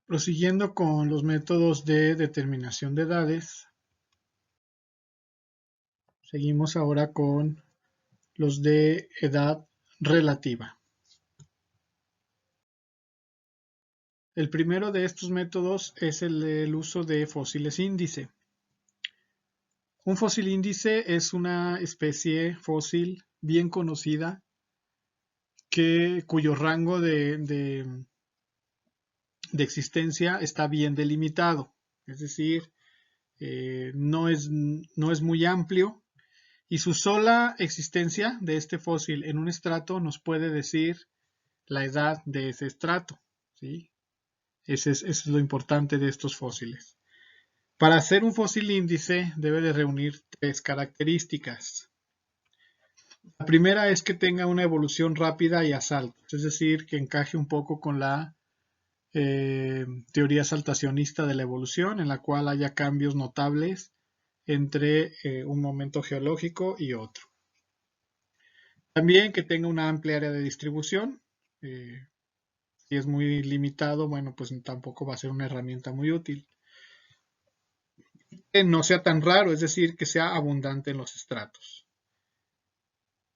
Prosiguiendo con los métodos de determinación de edades, seguimos ahora con los de edad relativa. El primero de estos métodos es el uso de fósiles índice. Un fósil índice es una especie fósil bien conocida cuyo rango de existencia está bien delimitado. Es decir, no es muy amplio y su sola existencia de este fósil en un estrato nos puede decir la edad de ese estrato, ¿sí? Eso es lo importante de estos fósiles. Para hacer un fósil índice debe de reunir tres características. La primera es que tenga una evolución rápida y a saltos, es decir, que encaje un poco con la teoría saltacionista de la evolución, en la cual haya cambios notables entre un momento geológico y otro. También que tenga una amplia área de distribución. Si es muy limitado, bueno, pues tampoco va a ser una herramienta muy útil. Que no sea tan raro, es decir, que sea abundante en los estratos.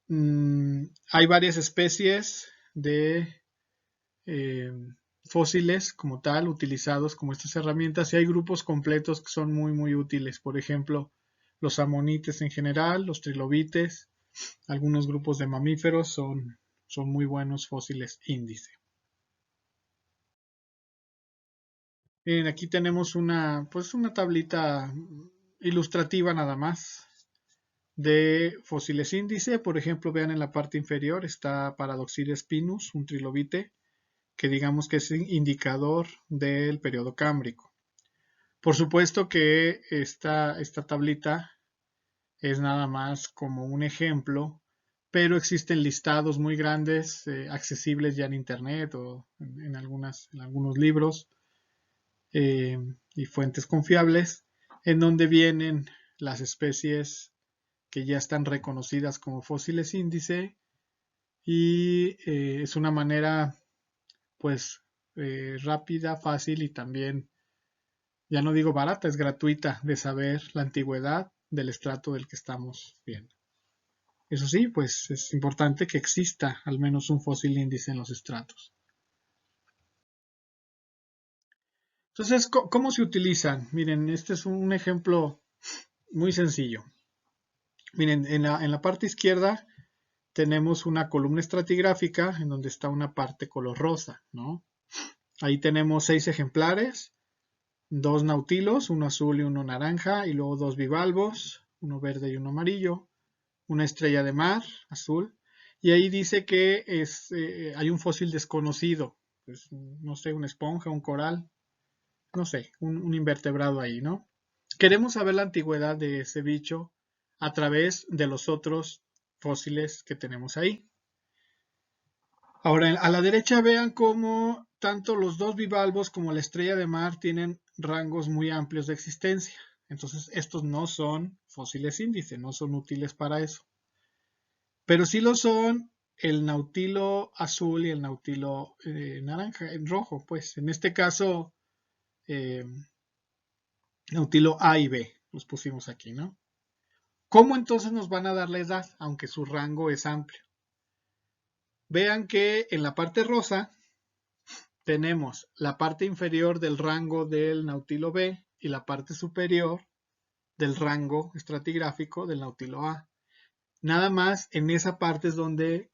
Hay varias especies de fósiles como tal utilizados como estas herramientas y hay grupos completos que son muy útiles. Por ejemplo, los amonites en general, los trilobites, algunos grupos de mamíferos son muy buenos fósiles índice. Bien, aquí tenemos una tablita ilustrativa nada más de fósiles índice. Por ejemplo, vean en la parte inferior está Paradoxurus spinus, un trilobite, que digamos que es indicador del periodo cámbrico. Por supuesto que esta tablita es nada más como un ejemplo, pero existen listados muy grandes, accesibles ya en internet o en algunos libros y fuentes confiables, en donde vienen las especies que ya están reconocidas como fósiles índice y es una manera pues rápida, fácil y también, ya no digo barata, es gratuita de saber la antigüedad del estrato del que estamos viendo. Eso sí, pues es importante que exista al menos un fósil índice en los estratos. Entonces, ¿cómo se utilizan? Miren, este es un ejemplo muy sencillo. Miren, en la parte izquierda tenemos una columna estratigráfica en donde está una parte color rosa, ¿no? Ahí tenemos 6 ejemplares, 2 nautilos, uno azul y uno naranja, y luego 2 bivalvos, uno verde y uno amarillo, una estrella de mar azul, y ahí dice que hay un fósil desconocido, pues, no sé, una esponja, un coral, no sé, un invertebrado ahí, ¿no? Queremos saber la antigüedad de ese bicho a través de los otros fósiles que tenemos ahí. Ahora, a la derecha vean cómo tanto los 2 bivalvos como la estrella de mar tienen rangos muy amplios de existencia. Entonces, estos no son fósiles índice, no son útiles para eso. Pero sí lo son el nautilo azul y el nautilo naranja, en rojo, pues. En este caso, eh, nautilo A y B, los pusimos aquí, ¿no? ¿Cómo entonces nos van a dar la edad, aunque su rango es amplio? Vean que en la parte rosa tenemos la parte inferior del rango del nautilo B y la parte superior del rango estratigráfico del nautilo A. Nada más en esa parte es donde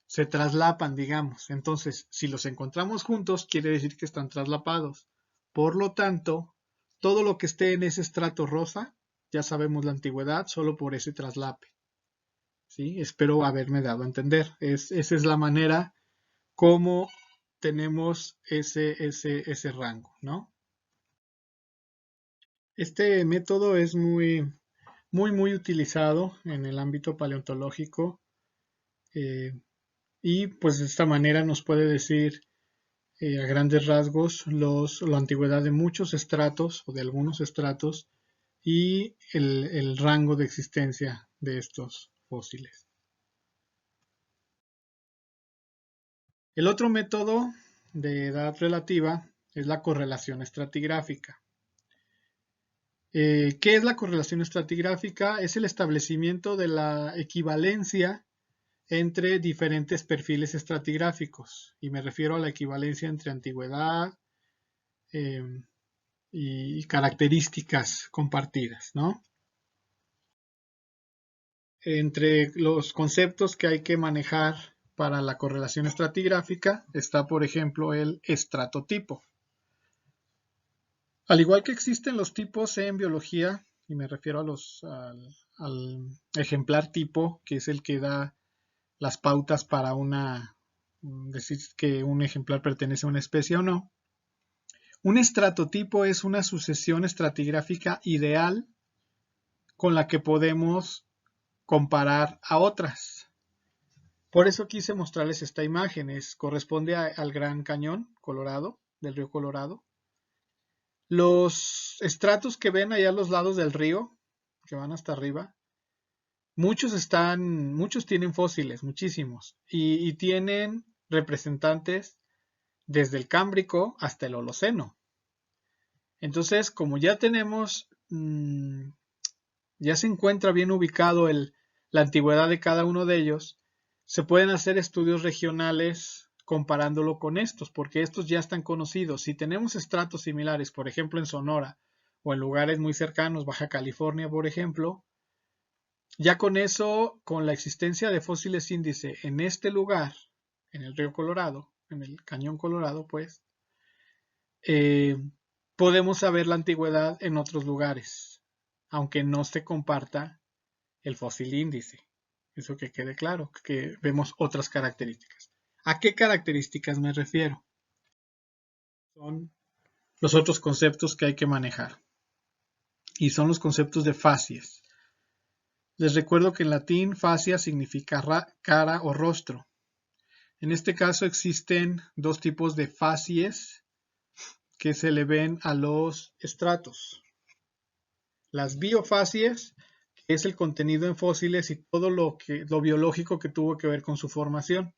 se traslapan, digamos. Entonces, si los encontramos juntos, quiere decir que están traslapados. Por lo tanto, todo lo que esté en ese estrato rosa, ya sabemos la antigüedad solo por ese traslape. ¿Sí? Espero haberme dado a entender. Esa es la manera como tenemos ese rango, ¿no? Este método es muy utilizado en el ámbito paleontológico y pues de esta manera nos puede decir a grandes rasgos la antigüedad de muchos estratos o de algunos estratos y el rango de existencia de estos fósiles. El otro método de edad relativa es la correlación estratigráfica. ¿Qué es la correlación estratigráfica? Es el establecimiento de la equivalencia entre diferentes perfiles estratigráficos. Y me refiero a la equivalencia entre antigüedad eh, y características compartidas, ¿no? Entre los conceptos que hay que manejar para la correlación estratigráfica está, por ejemplo, el estratotipo. Al igual que existen los tipos en biología, y me refiero al ejemplar tipo, que es el que da las pautas para decir que un ejemplar pertenece a una especie o no. Un estratotipo es una sucesión estratigráfica ideal con la que podemos comparar a otras. Por eso quise mostrarles esta imagen. Corresponde al Gran Cañón Colorado, del río Colorado. Los estratos que ven allá a los lados del río, que van hasta arriba, muchos tienen fósiles, muchísimos, y tienen representantes desde el Cámbrico hasta el Holoceno. Entonces, como ya tenemos, ya se encuentra bien ubicado la antigüedad de cada uno de ellos, se pueden hacer estudios regionales comparándolo con estos, porque estos ya están conocidos. Si tenemos estratos similares, por ejemplo en Sonora o en lugares muy cercanos, Baja California, por ejemplo, ya con eso, con la existencia de fósiles índice en este lugar, en el río Colorado, en el Cañón Colorado, pues, eh, podemos saber la antigüedad en otros lugares, aunque no se comparta el fósil índice. Eso que quede claro, que vemos otras características. ¿A qué características me refiero? Son los otros conceptos que hay que manejar. Y son los conceptos de facies. Les recuerdo que en latín fascia significa cara o rostro. En este caso existen dos tipos de facies que se le ven a los estratos. Las biofacies, que es el contenido en fósiles y todo lo biológico que tuvo que ver con su formación.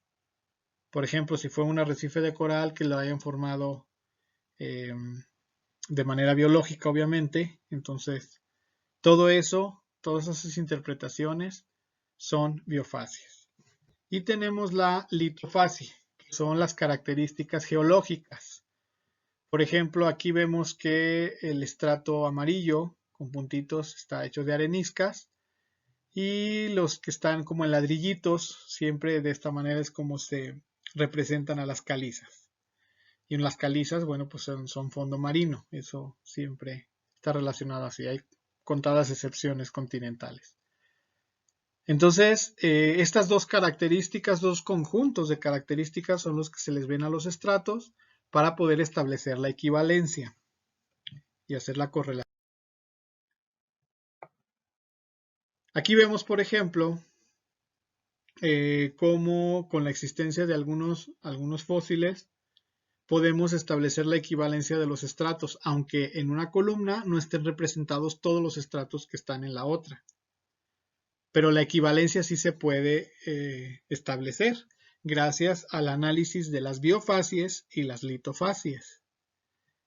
Por ejemplo, si fue un arrecife de coral que lo hayan formado de manera biológica, obviamente, entonces todo eso, todas esas interpretaciones son biofacies. Y tenemos la litofacie, que son las características geológicas. Por ejemplo, aquí vemos que el estrato amarillo con puntitos está hecho de areniscas y los que están como en ladrillitos, siempre de esta manera es como se representan a las calizas. Y en las calizas, bueno, pues son fondo marino, eso siempre está relacionado así, hay contadas excepciones continentales. Entonces, estas dos características, dos conjuntos de características son los que se les ven a los estratos para poder establecer la equivalencia y hacer la correlación. Aquí vemos, por ejemplo, cómo con la existencia de algunos fósiles podemos establecer la equivalencia de los estratos, aunque en una columna no estén representados todos los estratos que están en la otra. Pero la equivalencia sí se puede establecer gracias al análisis de las biofacies y las litofacies.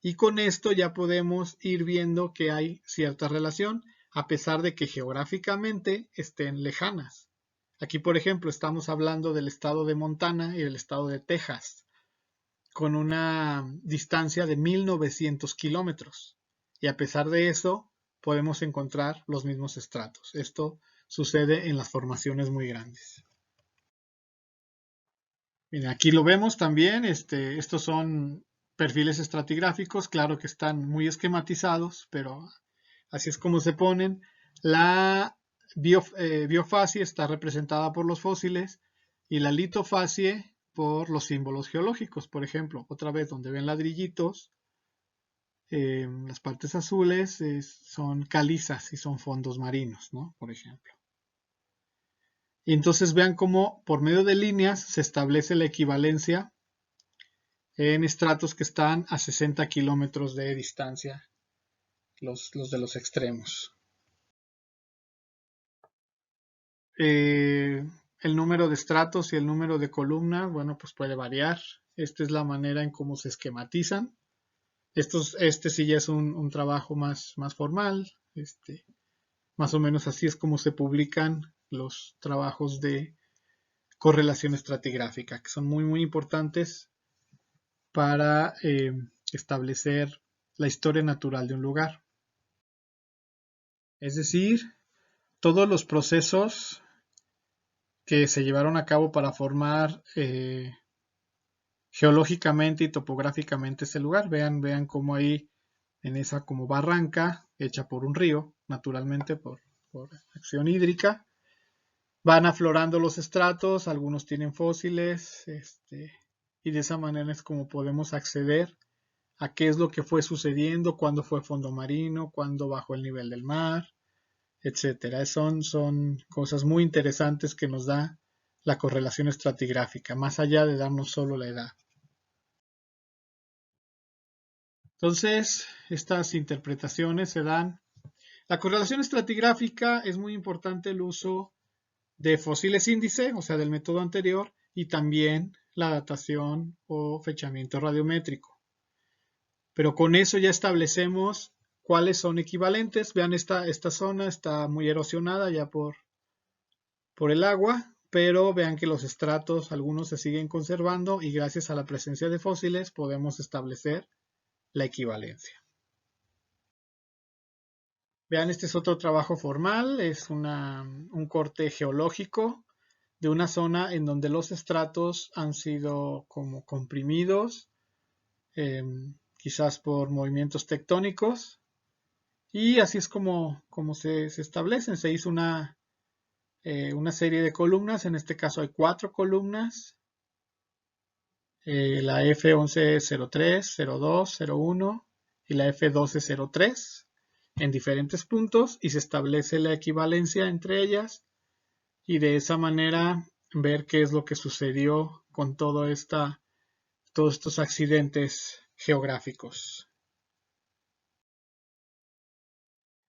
Y con esto ya podemos ir viendo que hay cierta relación, a pesar de que geográficamente estén lejanas. Aquí, por ejemplo, estamos hablando del estado de Montana y del estado de Texas, con una distancia de 1900 kilómetros. Y a pesar de eso, podemos encontrar los mismos estratos. Esto sucede en las formaciones muy grandes. Bien, aquí lo vemos también. Estos son perfiles estratigráficos, claro que están muy esquematizados, pero así es como se ponen. La biofacie está representada por los fósiles y la litofacie por los símbolos geológicos. Por ejemplo, otra vez donde ven ladrillitos, las partes azules son calizas y son fondos marinos, ¿no? Por ejemplo. Y entonces vean cómo por medio de líneas se establece la equivalencia en estratos que están a 60 kilómetros de distancia, los de los extremos. El número de estratos y el número de columnas, bueno, pues puede variar. Esta es la manera en cómo se esquematizan. Este sí ya es un trabajo más formal. Más o menos así es como se publican los trabajos de correlación estratigráfica, que son muy importantes para establecer la historia natural de un lugar. Es decir, todos los procesos que se llevaron a cabo para formar geológicamente y topográficamente ese lugar. Vean cómo ahí en esa como barranca hecha por un río, naturalmente por acción hídrica, van aflorando los estratos, algunos tienen fósiles, y de esa manera es como podemos acceder a qué es lo que fue sucediendo, cuándo fue fondo marino, cuándo bajó el nivel del mar, etcétera. Son cosas muy interesantes que nos da la correlación estratigráfica, más allá de darnos solo la edad. Entonces, estas interpretaciones se dan. La correlación estratigráfica es muy importante el uso de fósiles índice, o sea, del método anterior, y también la datación o fechamiento radiométrico. Pero con eso ya establecemos cuáles son equivalentes. Vean, esta zona está muy erosionada ya por el agua, pero vean que los estratos, algunos se siguen conservando y gracias a la presencia de fósiles podemos establecer la equivalencia. Vean, este es otro trabajo formal, es un corte geológico de una zona en donde los estratos han sido como comprimidos, quizás por movimientos tectónicos, y así es como se establecen. Se hizo una serie de columnas, en este caso hay 4 columnas, la F1103, 02, 01 y la F1203 en diferentes puntos, y se establece la equivalencia entre ellas y de esa manera ver qué es lo que sucedió con todos estos accidentes geográficos.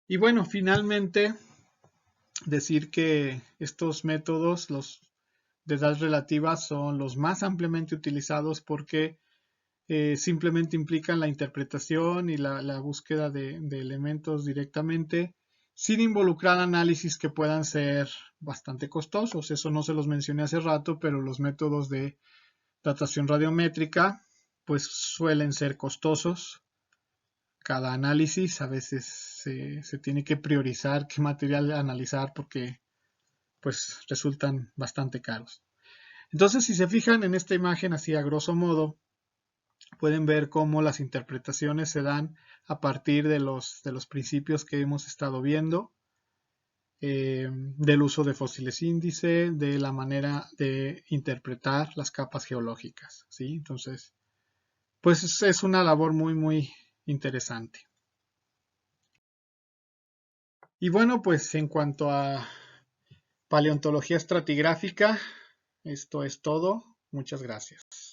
Y bueno, finalmente decir que estos métodos, los de edad relativa, son los más ampliamente utilizados porque simplemente implican la interpretación y la búsqueda de elementos directamente, sin involucrar análisis que puedan ser bastante costosos. Eso no se los mencioné hace rato, pero los métodos de datación radiométrica pues suelen ser costosos. Cada análisis a veces se tiene que priorizar qué material analizar porque pues resultan bastante caros. Entonces, si se fijan en esta imagen así a grosso modo, pueden ver cómo las interpretaciones se dan a partir de los principios que hemos estado viendo, del uso de fósiles índice, de la manera de interpretar las capas geológicas, ¿sí? Entonces, pues es una labor muy interesante. Y bueno, pues en cuanto a paleontología estratigráfica, esto es todo. Muchas gracias.